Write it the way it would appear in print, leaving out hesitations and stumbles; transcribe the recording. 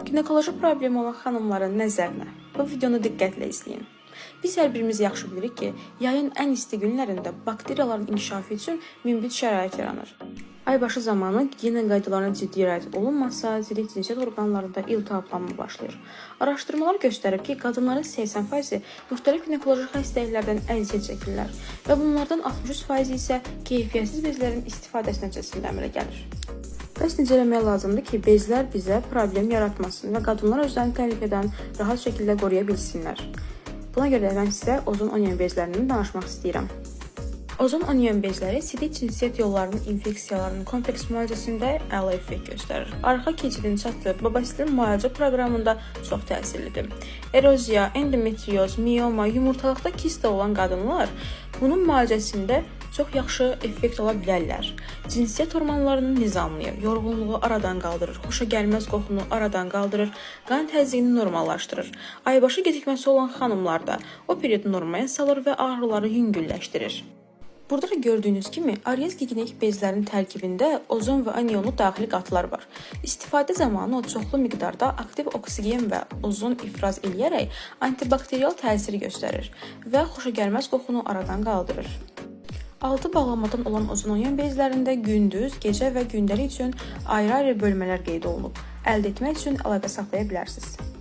Ginekoloji problemi olan xanımların nəzərinə bu videonu diqqətlə izləyin. Biz hər birimiz yaxşı bilirik ki, yayın ən isti günlərində bakteriyaların inkişafı üçün münbit şərait yaranır. Aybaşı zamanı gigiyena qaydalarına ciddi riayət olunmasa, zirik cinsiyyət orqanlarında iltihaplanma başlayır. Araşdırmalar göstərib ki, qadınların 80%-i müxtəlif ginekoloji xəstəliklərdən əziyyət çəkirlər və bunlardan 63%-i isə keyfiyyətsiz bezlərin istifadəsi nəticəsində əmələ gəlir. Bəs necə eləmək lazımdır ki, bezlər bizə problem yaratmasın və qadınlar özlərini təhlükədən rahat şəkildə qoruya bilsinlər? Buna görə də mən sizə ozon onion bezlərindən danışmaq istəyirəm. Ozon onion bezləri sidik cinsiyyət yollarının infeksiyalarının kompleks müalicəsində əla effekt göstərir. Arxa keçidin çatdırıb babasilin müalicə proqramında çox təsirlidir. Eroziya, endometrioz, mioma, yumurtalıqda kista olan qadınlar bunun müalicəsində çox yaxşı effekt ala bilərlər. Cinsiyyət hormonlarını nizamlayır, yorğunluğu aradan qaldırır, xoşagəlməz qoxunu aradan qaldırır, qan təzyiqini normallaşdırır. Aybaşı gecikməsi olan xanımlarda o periodu normaya salır və ağrıları yüngülləşdirir. Burada da gördüyünüz kimi Aries gigiyenik bezlərin tərkibində ozon və anionlu daxili qatlar var. İstifadə zamanı o çoxlu miqdarda aktiv oksigen və ozon ifraz eləyərək antibakteriyal təsir göstərir və xoşagəlməz qoxunu aradan qaldırır. Altı bağlamadan olan ozon onion bezlərində gündüz, gecə və gündəlik üçün ayrı-ayrı bölmələr qeyd olunub. Əldə etmək üçün əlaqə saxlaya bilərsiniz.